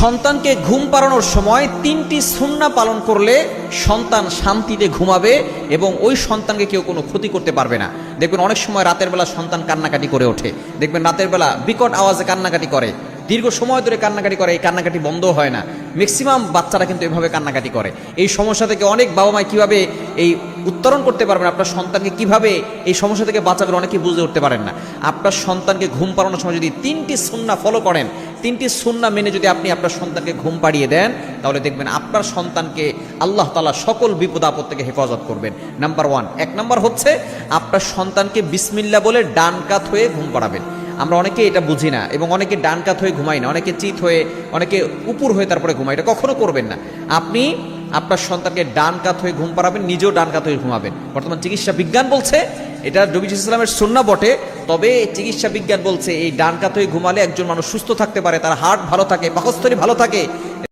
সন্তানকে ঘুম পাড়ানোর সময় 3টি সুন্নাহ পালন করলে সন্তান শান্তিতে ঘুমাবে এবং ওই সন্তানকে কেউ কোনো ক্ষতি করতে পারবে না। দেখবেন অনেক সময় রাতের বেলা সন্তান কান্নাকাটি করে ওঠে, দেখবেন রাতের বেলা বিকট আওয়াজে কান্নাকাটি করে, দীর্ঘ সময় ধরে কান্নাকাটি করে, এই কান্নাকাটি বন্ধ হয় না। ম্যাক্সিমাম বাচ্চারা কিন্তু এভাবে কান্নাকাটি করে। এই সমস্যা থেকে অনেক বাবা মা কীভাবে এই উত্তরণ করতে পারবেন, আপনার সন্তানকে কিভাবে এই সমস্যা থেকে বাঁচাবেন অনেকেই বুঝে উঠতে পারেন না। আপনার সন্তানকে ঘুম পাড়ানোর সময় যদি 3টি সুন্নাহ ফলো করেন, 3টি সুন্নাহ মেনে যদি আপনি আপনার সন্তানকে ঘুম পাড়িয়ে দেন, তাহলে দেখবেন আপনার সন্তানকে আল্লাহ তাআলা সকল বিপদ আপদ থেকে হেফাজত করবেন। নাম্বার 1, 1 নম্বর হচ্ছে আপনার সন্তানকে বিসমিল্লাহ বলে ডান কাত হয়ে ঘুম পাড়াবেন। আমরা অনেকে এটা বুঝি না এবং অনেকে ডান কাত হয়ে ঘুমাই না, অনেকে চিত হয়ে, অনেকে উপর হয়ে তারপরে ঘুমায়। এটা কখনো করবেন না। আপনি আপনার সন্তানকে ডান কাত হয়ে ঘুম পাড়াবেন, নিজেও ডান কাত হয়ে ঘুমাবেন। বর্তমান চিকিৎসা বিজ্ঞান বলছে, এটা নবী ইসলামের সুন্নাহ বটে, তবে চিকিৎসা বিজ্ঞান বলছে এই ডান কাত হয়ে ঘুমালে একজন মানুষ সুস্থ থাকতে পারে, তার হার্ট ভালো থাকে, পাকস্থলী ভালো থাকে,